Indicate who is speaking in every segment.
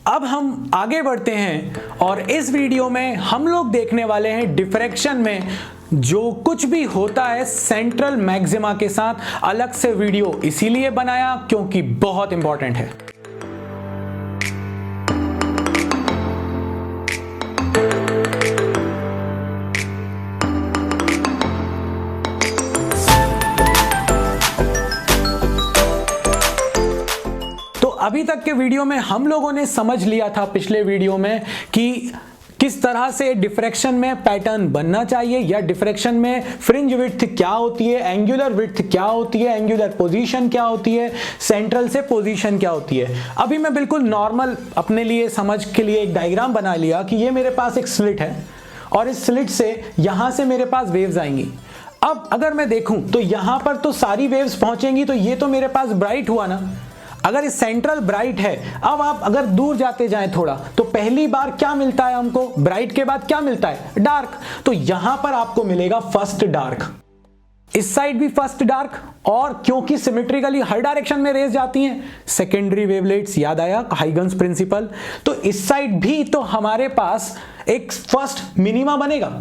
Speaker 1: अब हम आगे बढ़ते हैं और इस वीडियो में हम लोग देखने वाले हैं डिफ्रैक्शन में जो कुछ भी होता है सेंट्रल मैक्सिमा के साथ। अलग से वीडियो इसीलिए बनाया क्योंकि बहुत इंपॉर्टेंट है। अभी तक के वीडियो में हम लोगों ने समझ लिया था पिछले वीडियो में कि किस तरह से डिफ्रैक्शन में पैटर्न बनना चाहिए या डिफ्रैक्शन में फ्रिंज विड्थ क्या होती है, एंगुलर विड्थ क्या होती है, एंगुलर पोजीशन क्या होती है, सेंट्रल से पोजीशन क्या होती है। अभी मैं बिल्कुल नॉर्मल अपने लिए समझ के लिए एक डायग्राम बना लिया कि ये मेरे पास एक स्लिट है और इस स्लिट से यहां से मेरे पास वेव्स आएंगी। अब अगर मैं देखूं तो यहां पर तो सारी वेव्स पहुंचेंगी, तो ये तो मेरे पास ब्राइट हुआ ना। अगर इस सेंट्रल ब्राइट है, अब आप अगर दूर जाते जाएं थोड़ा तो पहली बार क्या मिलता है हमको, ब्राइट के बाद क्या मिलता है, डार्क। तो यहां पर आपको मिलेगा फर्स्ट डार्क, इस साइड भी फर्स्ट डार्क, और क्योंकि सिमेट्रिकली हर डायरेक्शन में रेज जाती हैं सेकेंडरी वेवलेट्स, याद आया हाइगन्स प्रिंसिपल, तो इस साइड भी तो हमारे पास एक फर्स्ट मिनिमा बनेगा।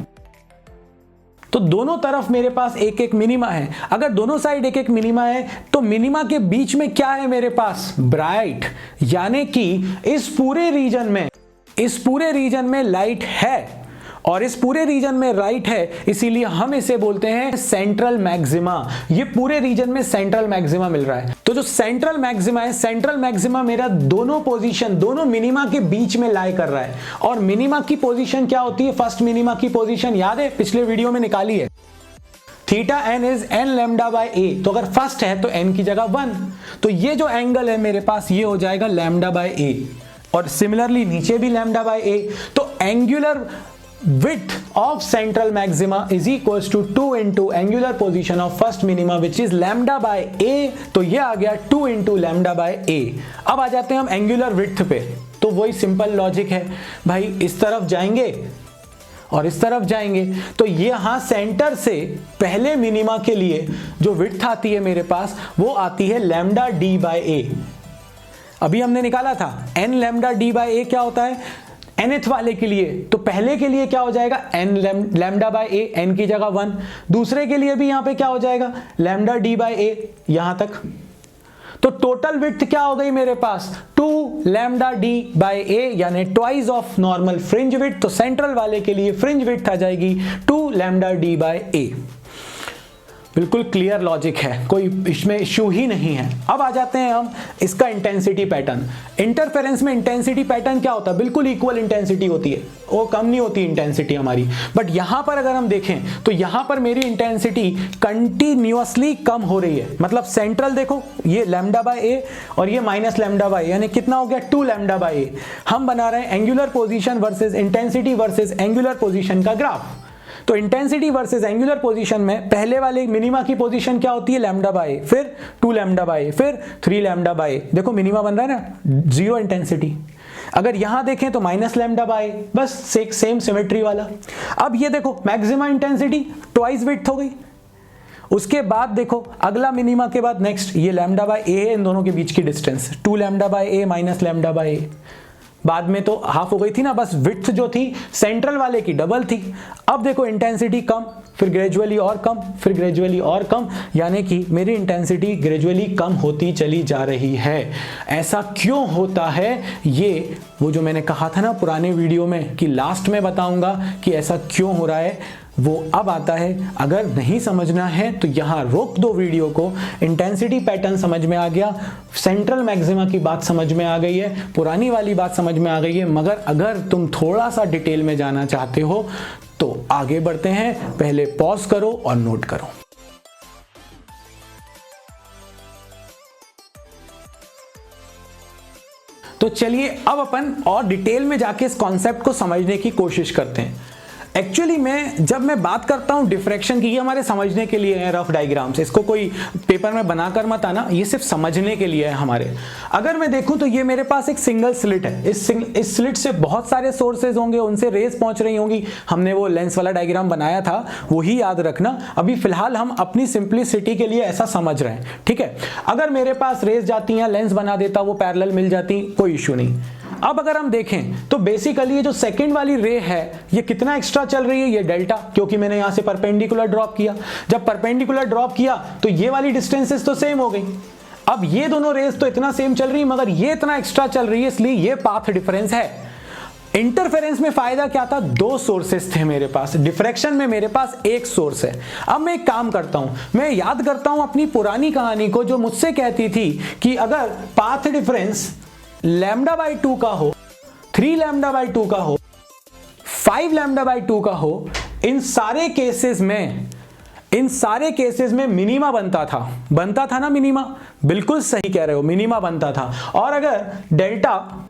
Speaker 1: तो दोनों तरफ मेरे पास एक एक मिनिमा है। अगर दोनों साइड एक एक मिनिमा है तो मिनिमा के बीच में क्या है मेरे पास, ब्राइट, यानी कि इस पूरे रीजन में लाइट है और इस पूरे रीजन में राइट है, इसीलिए हम इसे बोलते हैं सेंट्रल मैक्सिमा। ये पूरे रीजन में सेंट्रल मैक्सिमा मिल रहा है। तो जो सेंट्रल मैक्सिमा है, सेंट्रल मैक्सिमा मेरा दोनों पोजीशन, दोनों मिनिमा के बीच में लाई कर रहा है। और मिनिमा की पोजीशन क्या होती है, फर्स्ट मिनिमा की पोजीशन याद है, पिछले वीडियो में निकाली है, theta n is n lambda by a. तो अगर फर्स्ट है तो एन की जगह 1, तो ये जो एंगल है मेरे पास ये हो जाएगा लैम्डा बाय ए, और सिमिलरली नीचे भी लैम्डा बाय ए। तो angular width of central maxima is equals to 2 into angular position of first minima which is lambda by a। तो ये आ गया 2 into lambda by a। अब आ जाते हैं हम एंगुलर विड्थ पे। तो वही सिंपल लॉजिक है भाई, इस तरफ जाएंगे और इस तरफ जाएंगे, तो ये यहां सेंटर से पहले मिनिमा के लिए जो विड्थ आती है मेरे पास वो आती है लैम्डा डी बाय ए। अभी हमने निकाला था एन लैम्डा डी बाय ए क्या होता है nth वाले के लिए, तो पहले के लिए क्या हो जाएगा n lambda by A, n की जगह 1। दूसरे के लिए भी यहां पे क्या हो जाएगा लैम्डा डी बाय ए यहां तक। तो टोटल विड्थ क्या हो गई मेरे पास 2 लैम्डा डी बाय ए, यानी twice of normal fringe width. तो सेंट्रल वाले के लिए फ्रिंज विड्थ आ जाएगी 2 लैम्डा डी बाय ए। बिल्कुल क्लियर लॉजिक है, कोई इसमें इश्यू ही नहीं है। अब आ जाते हैं हम इसका इंटेंसिटी पैटर्न। इंटरफेरेंस में इंटेंसिटी पैटर्न क्या होता है, बिल्कुल इक्वल इंटेंसिटी होती है, वो कम नहीं होती इंटेंसिटी हमारी। बट यहां पर अगर हम देखें तो यहां पर मेरी इंटेंसिटी कंटिन्यूअसली कम हो रही है। मतलब सेंट्रल देखो ये लैम्डा बाय ए और ये माइनस लैम्डा बाय ए, यानी कितना हो गया 2 लैम्डा बाय ए। हम बना रहे हैं angular position versus intensity versus angular position का ग्राफ। तो इंटेंसिटी वर्सेस एंगुलर पोजीशन में पहले वाले मिनिमा की पोजीशन क्या होती है लैम्डा बाय, फिर 2 लैम्डा बाय, फिर 3 लैम्डा बाय। देखो मिनिमा बन रहा है ना, जीरो इंटेंसिटी। अगर यहां देखें तो माइनस लैम्डा बाय, बस सेम सिमेट्री वाला। अब ये देखो मैक्सिमा इंटेंसिटी ट्वाइस विड्थ हो गई। उसके बाद देखो अगला मिनिमा के बाद नेक्स्ट ये लैम्डा बाय ए है, इन दोनों के बीच की distance 2 lambda by a minus lambda by a. बाद में तो हाफ हो गई थी ना, बस विड्थ जो थी सेंट्रल वाले की डबल थी। अब देखो इंटेंसिटी कम, फिर ग्रेजुअली और कम, फिर ग्रेजुअली और कम, यानी कि मेरी इंटेंसिटी ग्रेजुअली कम होती चली जा रही है। ऐसा क्यों होता है, ये वो जो मैंने कहा था ना पुराने वीडियो में कि लास्ट में बताऊंगा कि ऐसा क्यों हो रहा है, वो अब आता है। अगर नहीं समझना है तो यहां रोक दो वीडियो को। इंटेंसिटी पैटर्न समझ में आ गया, सेंट्रल मैक्सिमा की बात समझ में आ गई है, पुरानी वाली बात समझ में आ गई है। मगर अगर तुम थोड़ा सा डिटेल में जाना चाहते हो तो आगे बढ़ते हैं, पहले पॉज करो और नोट करो। तो चलिए अब अपन और डिटेल में जाके इस कॉन्सेप्ट को समझने की कोशिश करते हैं। एक्चुअली जब मैं बात करता हूं डिफ्रैक्शन की, ये हमारे समझने के लिए है रफ डायग्राम्स, इसको कोई पेपर में बनाकर मत आना, ये सिर्फ समझने के लिए है हमारे। अगर मैं देखूं तो ये मेरे पास एक सिंगल स्लिट है, इस स्लिट से बहुत सारे सोर्सेज होंगे, उनसे रेज पहुंच रही होंगी। हमने वो लेंस वाला डायग्राम बनाया था, वही याद रखना। अभी फिलहाल हम अपनी सिंप्लिसिटी के लिए ऐसा समझ रहे हैं, ठीक है। अगर मेरे पास रेज जाती हैं, लेंस बना देता, वो पैरेलल मिल जाती, कोई इश्यू नहीं। अब अगर हम देखें तो बेसिकली ये जो सेकंड वाली रे है ये कितना एक्स्ट्रा चल रही है, ये डेल्टा, क्योंकि मैंने यहां से परपेंडिकुलर ड्रॉप किया। जब परपेंडिकुलर ड्रॉप किया तो ये वाली डिस्टेंसेस तो सेम हो गई। अब ये दोनों रेस तो इतना सेम चल रही है मगर ये इतना एक्स्ट्रा चल रही है, इसलिए ये पाथ डिफरेंस है। इंटरफेरेंस में फायदा क्या था, दो सोर्सेस थे मेरे पास, डिफ्रैक्शन में मेरे पास एक सोर्स है। अब मैं एक काम करता हूं, मैं याद करता हूं अपनी पुरानी कहानी को जो मुझसे कहती थी कि अगर पाथ डिफरेंस λ/2 का हो, 3 λ/2 का हो, 5 λ/2 का हो, इन सारे केसेस में मिनिमा बनता था ना, मिनिमा, बिल्कुल सही कह रहे हो, मिनिमा बनता था। और अगर delta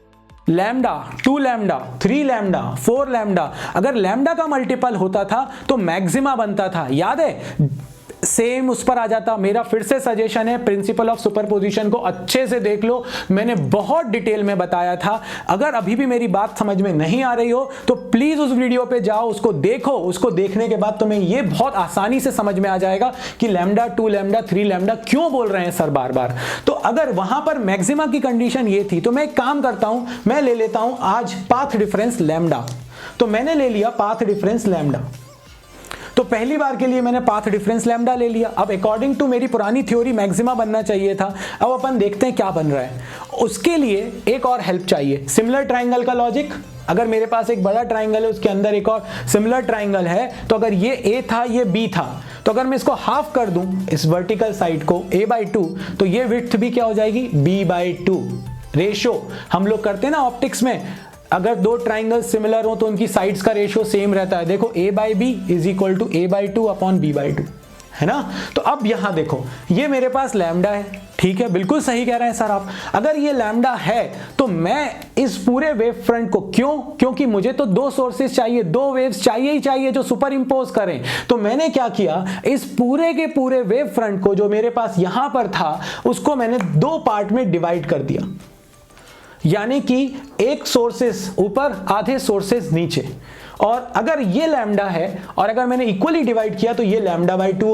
Speaker 1: lambda, 2 lambda, 3 lambda, 4 lambda, अगर लैम्डा का मल्टीपल होता था तो मैक्सिमा बनता था, याद है, सेम उस पर आ जाता। मेरा फिर से सजेशन है, प्रिंसिपल ऑफ सुपरपोजिशन को अच्छे से देख लो, मैंने बहुत डिटेल में बताया था। अगर अभी भी मेरी बात समझ में नहीं आ रही हो तो प्लीज उस वीडियो पे जाओ, उसको देखो, उसको देखने के बाद तुम्हें ये बहुत आसानी से समझ में आ जाएगा कि लैम्डा, 2 लैम्डा, 3 लैम्डा क्यों बोल रहे हैं सर बार बार। तो अगर वहां पर मैक्सिमा की कंडीशन ये थी तो मैं एक काम करता हूं, मैं ले लेता हूं आज पाथ डिफरेंस लैम्डा। तो मैंने ले लिया पाथ डिफरेंस लैम्डा, तो पहली बार के लिए मैंने पाथ डिफरेंस लैम्डा ले लिया। अब अकॉर्डिंग टू मेरी पुरानी थ्योरी मैक्सिमा बनना चाहिए था, अब अपन देखते हैं क्या बन रहा है। उसके लिए एक और हेल्प चाहिए, सिमिलर ट्राइंगल का लॉजिक। अगर मेरे पास एक बड़ा ट्राइंगल है, उसके अंदर एक और सिमिलर ट्राइंगल है, तो अगर ये ए था, ये बी था, तो अगर मैं इसको हाफ कर दूं, इस वर्टिकल साइड को a/2, तो ये विड्थ भी क्या हो जाएगी, b/2। रेशो हम लोग करते हैं ना ऑप्टिक्स में, अगर दो ट्राइंगल सिमिलर हो तो उनकी साइड्स का रेशियो सेम रहता है। देखो a/b is equal to a/2 upon b/2, है ना। तो अब यहां देखो, ये मेरे पास लैम्डा है, ठीक है, बिल्कुल सही कह रहे हैं सर आप। अगर ये लैम्डा है तो मैं इस पूरे वेव फ्रंट को, क्योंकि मुझे तो दो सोर्सेस चाहिए, दो वेव्स चाहिए ही चाहिए जो सुपर इंपोज करें। तो मैंने क्या किया, इस पूरे के पूरे वेव फ्रंट को जो मेरे पास यहां पर था उसको मैंने दो पार्ट में डिवाइड कर दिया, यानी कि एक सोर्सेस ऊपर, आधे सोर्सेस नीचे। और अगर ये लैम्डा है और अगर मैंने इक्वली डिवाइड किया तो ये λ/2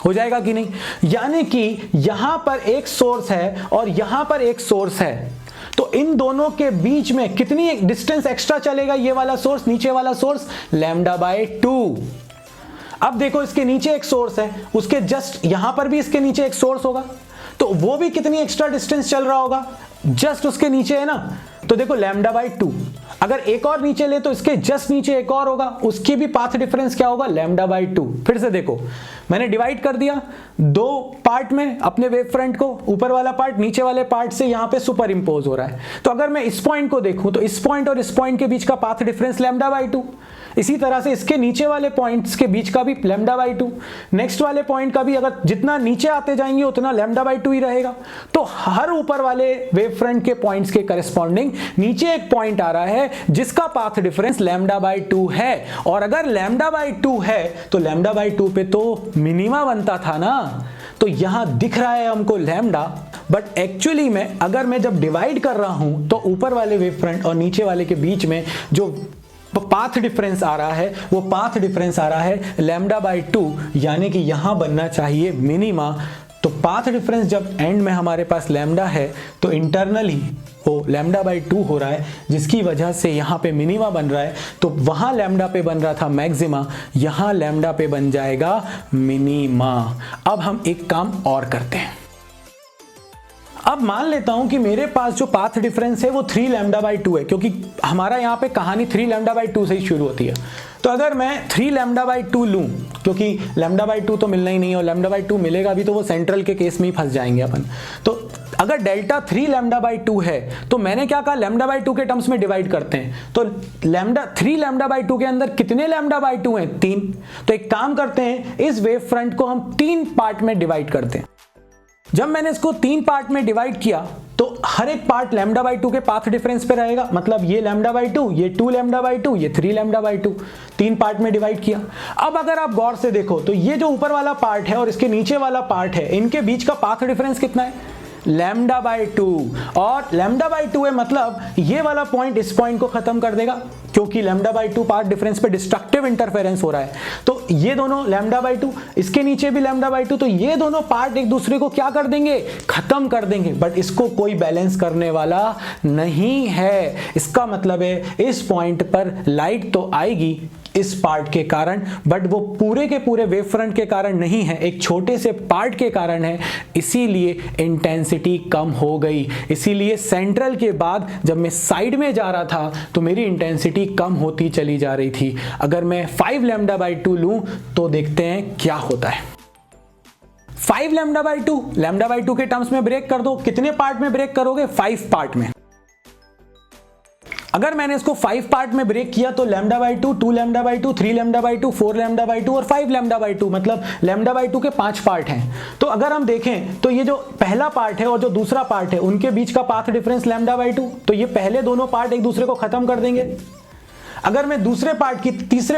Speaker 1: हो जाएगा कि नहीं। यानी कि यहां पर एक सोर्स है और यहां पर एक सोर्स है, तो इन दोनों के बीच में कितनी डिस्टेंस एक्स्ट्रा चलेगा, ये वाला सोर्स, नीचे वाला सोर्स, λ/2। अब देखो इसके नीचे एक सोर्स है, उसके जस्ट यहां पर भी इसके नीचे एक सोर्स होगा, तो वो भी कितनी एक्स्ट्रा डिस्टेंस चल रहा होगा, जस्ट उसके नीचे है ना। तो देखो λ/2, अगर एक और नीचे ले तो इसके जस्ट नीचे एक और होगा, उसकी भी पाथ डिफरेंस क्या होगा, λ/2। फिर से देखो, मैंने डिवाइड कर दिया दो पार्ट में अपने वेव फ्रंट को, ऊपर वाला पार्ट नीचे वाले पार्ट से यहां पे सुपर इंपोज हो रहा है। तो अगर मैं इस पॉइंट को देखूं तो इस पॉइंट और इस पॉइंट के बीच का पाथ डिफरेंस λ/2, इसी तरह से इसके नीचे वाले पॉइंट्स के बीच का भी λ/2, नेक्स्ट वाले पॉइंट का भी, अगर जितना नीचे आते जाएंगे उतना λ/2 ही रहेगा। तो हर ऊपर वाले वेव फ्रंट के पॉइंट्स के करस्पॉन्डिंग नीचे एक पॉइंट आ रहा है जिसका पाथ डिफरेंस λ/2 है। और अगर λ/2 है तो λ/2 पे तो मिनिमा बनता था ना। तो यहां दिख रहा है हमको लैम्डा, बट एक्चुअली में अगर मैं जब डिवाइड कर रहा हूं तो ऊपर वाले वेव फ्रंट और नीचे वाले के बीच में जो पाथ डिफरेंस आ रहा है वो पाथ डिफरेंस आ रहा है λ/2, यानी कि यहां बनना चाहिए मिनिमा। तो पाथ डिफरेंस जब एंड में हमारे पास लैम्डा है तो इंटरनली वो λ/2 हो रहा है, जिसकी वजह से यहां पे मिनिमा बन रहा है। तो वहां लैम्डा पे बन रहा था मैक्सिमा, यहां लैम्डा पे बन जाएगा मिनिमा। अब हम एक काम और करते हैं, अब मान लेता हूं कि मेरे पास जो पाथ डिफरेंस है वो 3 λ/2 है, क्योंकि हमारा यहां पे कहानी 3 λ/2 से ही शुरू होती है। तो अगर मैं 3 λ/2 लूं, क्योंकि λ/2 तो मिलना ही नहीं है, और λ/2 मिलेगा भी तो वो सेंट्रल के केस में ही फंस जाएंगे अपन। तो अगर डेल्टा 3 λ/2 है तो मैंने क्या कहा, λ/2 के टर्म्स में डिवाइड करते हैं। तो 3 λ/2 के अंदर कितने λ/2 हैं, 3। तो एक काम करते हैं, इस वेव फ्रंट को हम 3 पार्ट में डिवाइड करते हैं। जब मैंने इसको 3 पार्ट में डिवाइड किया तो हर एक पार्ट λ/2 के पाथ डिफरेंस पे रहेगा, मतलब ये λ/2, ये 2 λ/2, ये 3 λ/2, 3 पार्ट में डिवाइड किया। अब अगर आप गौर से देखो तो ये जो ऊपर वाला पार्ट है और इसके नीचे वाला पार्ट है, इनके बीच का पाथ डिफरेंस कितना है, लैम्डा बाई 2, और लैम्डा बाई 2 है मतलब ये वाला पॉइंट इस पॉइंट को खत्म कर देगा, क्योंकि लैम्डा बाई 2 पाथ डिफरेंस पे डिस्ट्रक्टिव इंटरफेरेंस हो रहा है। तो ये दोनों लैम्डा बाई 2, इसके नीचे भी लैम्डा बाई 2, तो ये दोनों पार्ट एक दूसरे को क्या कर देंगे, खत्म कर देंगे। बट इसको कोई बैलेंस करने वाला नहीं है। इसका मतलब है इस पॉइंट पर लाइट तो आएगी इस पार्ट के कारण, बट वो पूरे के पूरे वेव फ्रंट के कारण नहीं है, एक छोटे से पार्ट के कारण है, इसीलिए इंटेंसिटी कम हो गई। इसीलिए सेंट्रल के बाद जब मैं साइड में जा रहा था तो मेरी इंटेंसिटी कम होती चली जा रही थी। अगर मैं 5 लैम्डा बाई 2 लूं तो देखते हैं क्या होता है। 5 लैम्डा बाई 2 के टर्म्स में ब्रेक कर दो, कितने पार्ट में ब्रेक करोगे, 5 पार्ट में। अगर मैंने इसको 5 पार्ट में ब्रेक किया तो lambda by 2, 2 lambda by 2, 3 lambda by 2, 4 lambda by 2 और 5 लैम्डा बाई 2, मतलब लैम्डा बाई 2 के 5 पार्ट हैं। तो अगर हम देखें तो ये जो पहला पार्ट है और जो दूसरा पार्ट है उनके बीच का पाथ डिफरेंस लैम्डा बाई 2, तो ये पहले दोनों पार्ट एक दूसरे को खत्म कर देंगे। अगर मैं तीसरे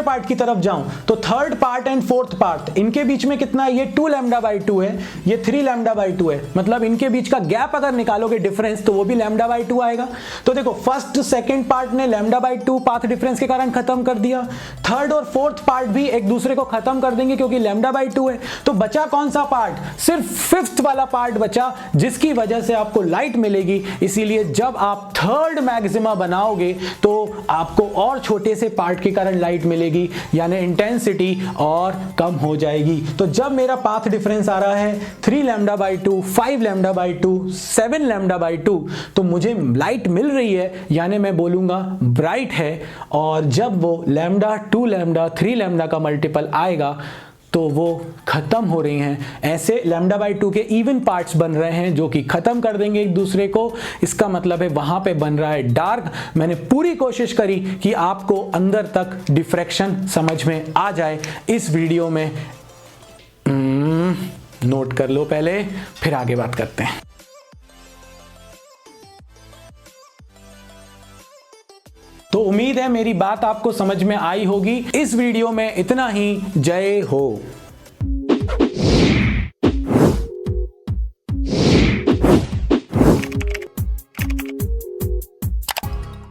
Speaker 1: पार्ट की तरफ जाऊं तो third part and fourth part, इनके बीच में कितना है, ये 2 लैम्डा बाई 2 है, ये 3 लैम्डा बाई 2 है, मतलब इनके बीच का गैप अगर निकालोगे डिफरेंस तो वो भी लैम्डा बाई 2 आएगा। तो देखो फर्स्ट सेकंड पार्ट ने लैम्डा बाई 2 पाथ डिफरेंस के कारण खत्म कर दिया, थर्ड और फोर्थ पार्ट भी एक दूसरे को खत्म कर देंगे क्योंकि लैम्डा बाई 2 है। तो बचा कौन सा पार्ट, सिर्फ फिफ्थ वाला पार्ट बचा, जिसकी वजह से आपको लाइट मिलेगी। इसीलिए जब आप थर्ड मैक्सिमा बनाओगे तो आपको और छोटे से पार्ट के कारण लाइट मिलेगी, यानी इंटेंसिटी और कम हो जाएगी। तो जब मेरा पाथ डिफरेंस आ रहा है 3 lambda by 2, 5 lambda by 2, 7 lambda by 2, तो मुझे लाइट मिल रही है, यानी मैं बोलूंगा ब्राइट है। और जब वो लैम्डा, 2 लैम्डा, 3 लैम्डा का मल्टीपल आएगा तो वो खत्म हो रही हैं। ऐसे लैम्डा बाई 2 के इवन पार्ट्स बन रहे हैं जो कि खत्म कर देंगे एक दूसरे को। इसका मतलब है वहां पे बन रहा है डार्क। मैंने पूरी कोशिश करी कि आपको अंदर तक डिफ्रैक्शन समझ में आ जाए इस वीडियो में। नोट कर लो पहले, फिर आगे बात करते हैं। तो उम्मीद है मेरी बात आपको समझ में आई होगी। इस वीडियो में इतना ही। जय हो।